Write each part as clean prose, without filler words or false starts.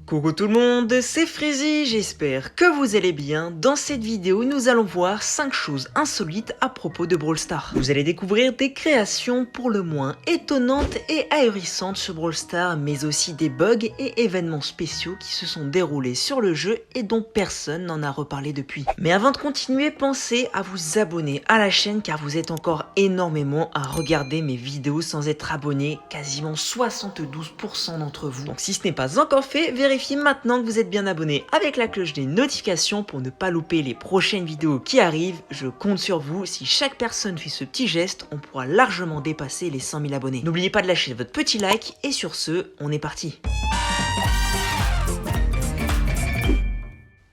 Coucou tout le monde, c'est Freezy, j'espère que vous allez bien. Dans cette vidéo, nous allons voir 5 choses insolites à propos de Brawl Stars. Vous allez découvrir des créations pour le moins étonnantes et ahurissantes sur Brawl Stars, mais aussi des bugs et événements spéciaux qui se sont déroulés sur le jeu et dont personne n'en a reparlé depuis. Mais avant de continuer, pensez à vous abonner à la chaîne car vous êtes encore énormément à regarder mes vidéos sans être abonné, quasiment 72% d'entre vous. Donc si ce n'est pas encore fait, vérifiez maintenant que vous êtes bien abonné avec la cloche des notifications pour ne pas louper les prochaines vidéos qui arrivent. Je compte sur vous, si chaque personne fait ce petit geste, on pourra largement dépasser les 100 000 abonnés. N'oubliez pas de lâcher votre petit like et sur ce, on est parti.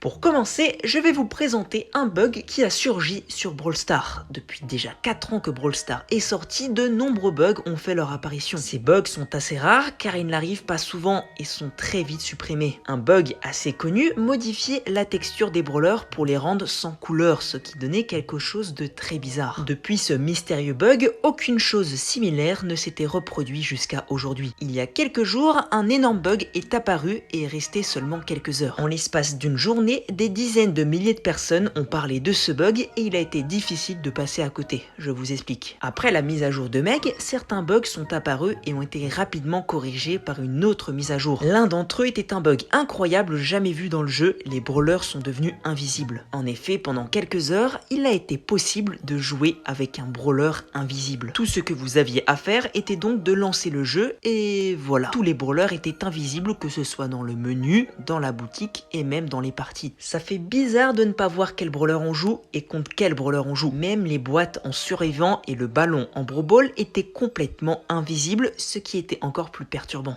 Pour commencer, je vais vous présenter un bug qui a surgi sur Brawl Stars. Depuis déjà 4 ans que Brawl Stars est sorti, de nombreux bugs ont fait leur apparition. Ces bugs sont assez rares car ils n'arrivent pas souvent et sont très vite supprimés. Un bug assez connu modifiait la texture des brawlers pour les rendre sans couleur, ce qui donnait quelque chose de très bizarre. Depuis ce mystérieux bug, aucune chose similaire ne s'était reproduit jusqu'à aujourd'hui. Il y a quelques jours, un énorme bug est apparu et est resté seulement quelques heures. En l'espace d'une journée, des dizaines de milliers de personnes ont parlé de ce bug et il a été difficile de passer à côté. Je vous explique. Après la mise à jour de Meg, certains bugs sont apparus et ont été rapidement corrigés par une autre mise à jour. L'un d'entre eux était un bug incroyable jamais vu dans le jeu, les brawlers sont devenus invisibles. En effet, pendant quelques heures, il a été possible de jouer avec un brawler invisible. Tout ce que vous aviez à faire était donc de lancer le jeu et voilà. Tous les brawlers étaient invisibles, que ce soit dans le menu, dans la boutique et même dans les parties. Ça fait bizarre de ne pas voir quel brawler on joue et contre quel brawler on joue. Même les boîtes en survivant et le ballon en Brawl Ball étaient complètement invisibles, ce qui était encore plus perturbant.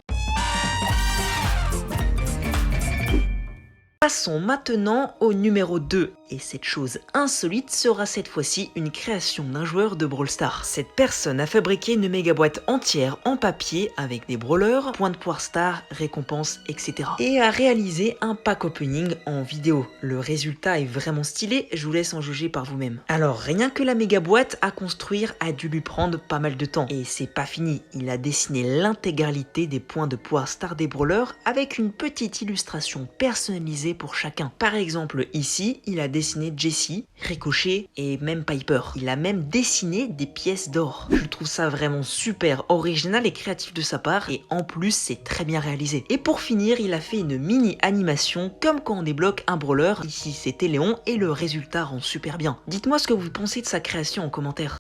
Passons maintenant au numéro 2. Et cette chose insolite sera cette fois-ci une création d'un joueur de Brawl Stars. Cette personne a fabriqué une méga boîte entière en papier avec des brawlers, points de poire star, récompenses, etc. Et a réalisé un pack opening en vidéo. Le résultat est vraiment stylé, je vous laisse en juger par vous-même. Alors rien que la méga boîte à construire a dû lui prendre pas mal de temps. Et c'est pas fini, il a dessiné l'intégralité des points de poire star des brawlers avec une petite illustration personnalisée pour chacun. Par exemple ici, il a dessiné Jessie, Ricochet et même Piper. Il a même dessiné des pièces d'or. Je trouve ça vraiment super original et créatif de sa part et en plus c'est très bien réalisé. Et pour finir, il a fait une mini animation comme quand on débloque un brawler. Ici c'était Léon et le résultat rend super bien. Dites-moi ce que vous pensez de sa création en commentaire.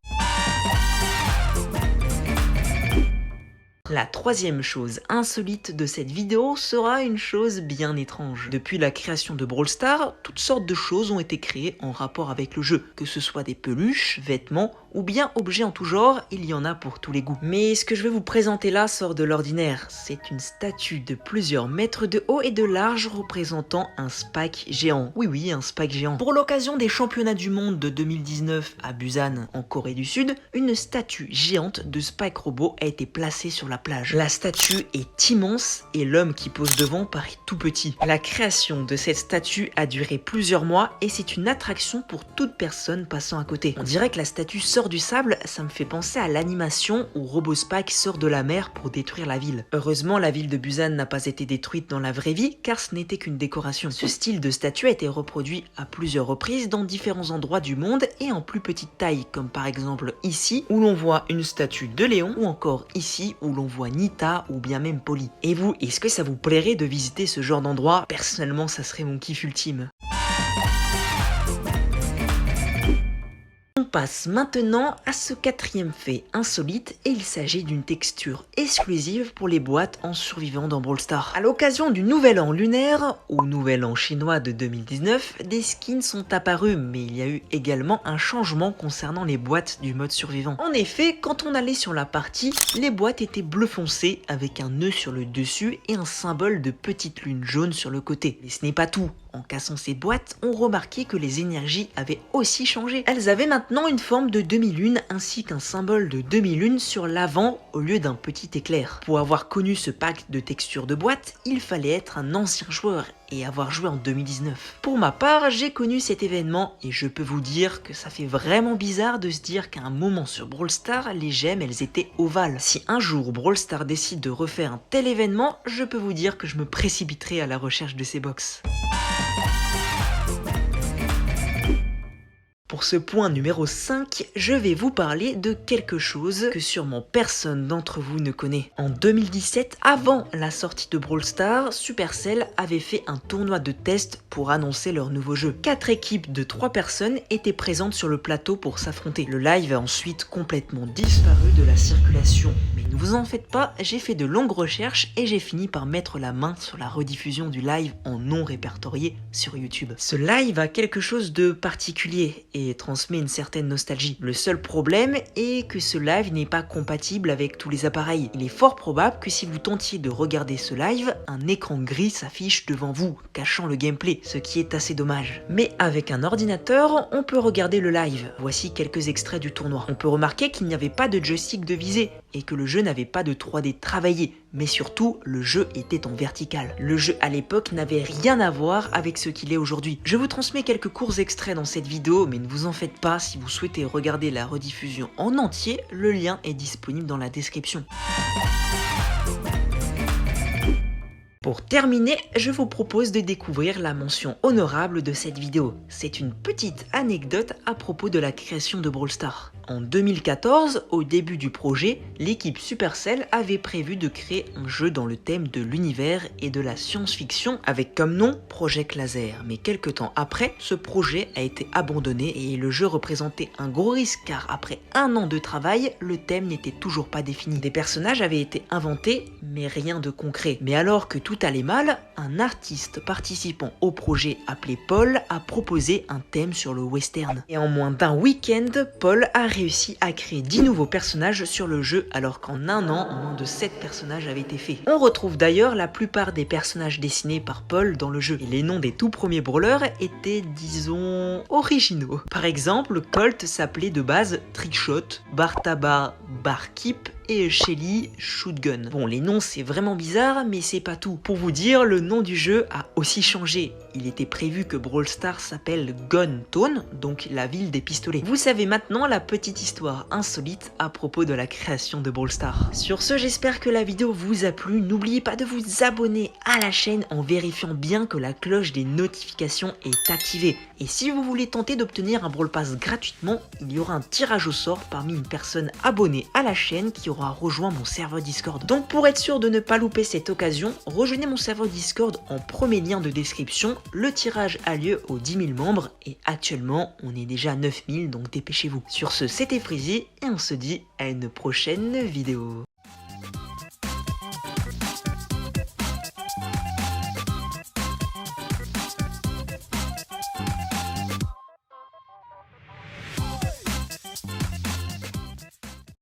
La troisième chose insolite de cette vidéo sera une chose bien étrange. Depuis la création de Brawl Stars, toutes sortes de choses ont été créées en rapport avec le jeu. Que ce soit des peluches, vêtements ou bien objets en tout genre, il y en a pour tous les goûts. Mais ce que je vais vous présenter là sort de l'ordinaire. C'est une statue de plusieurs mètres de haut et de large représentant un Spike géant. Oui, un Spike géant. Pour l'occasion des championnats du monde de 2019 à Busan, en Corée du Sud, une statue géante de Spike Robot a été placée sur la plage. La statue est immense et l'homme qui pose devant paraît tout petit. La création de cette statue a duré plusieurs mois et c'est une attraction pour toute personne passant à côté. On dirait que la statue sort du sable, ça me fait penser à l'animation où Robo Spike sort de la mer pour détruire la ville. Heureusement, la ville de Busan n'a pas été détruite dans la vraie vie car ce n'était qu'une décoration. Ce style de statue a été reproduit à plusieurs reprises dans différents endroits du monde et en plus petite taille, comme par exemple ici où l'on voit une statue de Léon ou encore ici où l'on voit Nita ou bien même Polly. Et vous, est-ce que ça vous plairait de visiter ce genre d'endroit? Personnellement, ça serait mon kiff ultime. On passe maintenant à ce quatrième fait insolite et il s'agit d'une texture exclusive pour les boîtes en survivant dans Brawl Stars. À l'occasion du nouvel an lunaire ou nouvel an chinois de 2019, des skins sont apparus mais il y a eu également un changement concernant les boîtes du mode survivant. En effet, quand on allait sur la partie, les boîtes étaient bleu foncé avec un nœud sur le dessus et un symbole de petite lune jaune sur le côté. Mais ce n'est pas tout. En cassant ces boîtes, on remarquait que les énergies avaient aussi changé. Elles avaient maintenant une forme de demi-lune ainsi qu'un symbole de demi-lune sur l'avant au lieu d'un petit éclair. Pour avoir connu ce pack de textures de boîte, il fallait être un ancien joueur et avoir joué en 2019. Pour ma part, j'ai connu cet événement et je peux vous dire que ça fait vraiment bizarre de se dire qu'à un moment sur Brawl Stars, les gemmes elles étaient ovales. Si un jour Brawl Stars décide de refaire un tel événement, je peux vous dire que je me précipiterai à la recherche de ces box. Pour ce point numéro 5, je vais vous parler de quelque chose que sûrement personne d'entre vous ne connaît. En 2017, avant la sortie de Brawl Stars, Supercell avait fait un tournoi de test pour annoncer leur nouveau jeu. 4 équipes de 3 personnes étaient présentes sur le plateau pour s'affronter. Le live a ensuite complètement disparu de la circulation. Mais ne vous en faites pas, j'ai fait de longues recherches et j'ai fini par mettre la main sur la rediffusion du live en non répertorié sur YouTube. Ce live a quelque chose de particulier et transmet une certaine nostalgie. Le seul problème est que ce live n'est pas compatible avec tous les appareils. Il est fort probable que si vous tentiez de regarder ce live, un écran gris s'affiche devant vous, cachant le gameplay, ce qui est assez dommage. Mais avec un ordinateur, on peut regarder le live. Voici quelques extraits du tournoi. On peut remarquer qu'il n'y avait pas de joystick de visée et que le jeu n'avait pas de 3D travaillé, mais surtout, le jeu était en vertical. Le jeu à l'époque n'avait rien à voir avec ce qu'il est aujourd'hui. Je vous transmets quelques courts extraits dans cette vidéo, mais ne vous en faites pas, si vous souhaitez regarder la rediffusion en entier, le lien est disponible dans la description. Pour terminer, je vous propose de découvrir la mention honorable de cette vidéo. C'est une petite anecdote à propos de la création de Brawl Stars. En 2014, au début du projet, l'équipe Supercell avait prévu de créer un jeu dans le thème de l'univers et de la science-fiction avec comme nom Project Laser. Mais quelques temps après, ce projet a été abandonné et le jeu représentait un gros risque car après un an de travail, le thème n'était toujours pas défini. Des personnages avaient été inventés, mais rien de concret. Mais alors que tout allait mal, un artiste participant au projet appelé Paul a proposé un thème sur le western. Et en moins d'un week-end, Paul a réussi à créer 10 nouveaux personnages sur le jeu alors qu'en un an, moins de 7 personnages avaient été faits. On retrouve d'ailleurs la plupart des personnages dessinés par Paul dans le jeu. Et les noms des tout premiers brawlers étaient, disons, originaux. Par exemple, Colt s'appelait de base Trickshot, Bartaba Barkeep et Shelly Shootgun. Bon, les noms c'est vraiment bizarre, mais c'est pas tout. Pour vous dire, le nom du jeu a aussi changé. Il était prévu que Brawl Stars s'appelle Gun Town, donc la ville des pistolets. Vous savez maintenant la petite histoire insolite à propos de la création de Brawl Stars. Sur ce, j'espère que la vidéo vous a plu. N'oubliez pas de vous abonner à la chaîne en vérifiant bien que la cloche des notifications est activée. Et si vous voulez tenter d'obtenir un Brawl Pass gratuitement, il y aura un tirage au sort parmi une personne abonnée à la chaîne qui aura rejoint mon serveur Discord. Donc pour être sûr de ne pas louper cette occasion, rejoignez mon serveur Discord en premier lien de description. Le tirage a lieu aux 10 000 membres et actuellement on est déjà à 9 000, donc dépêchez-vous. Sur ce, c'était Freezy et on se dit à une prochaine vidéo.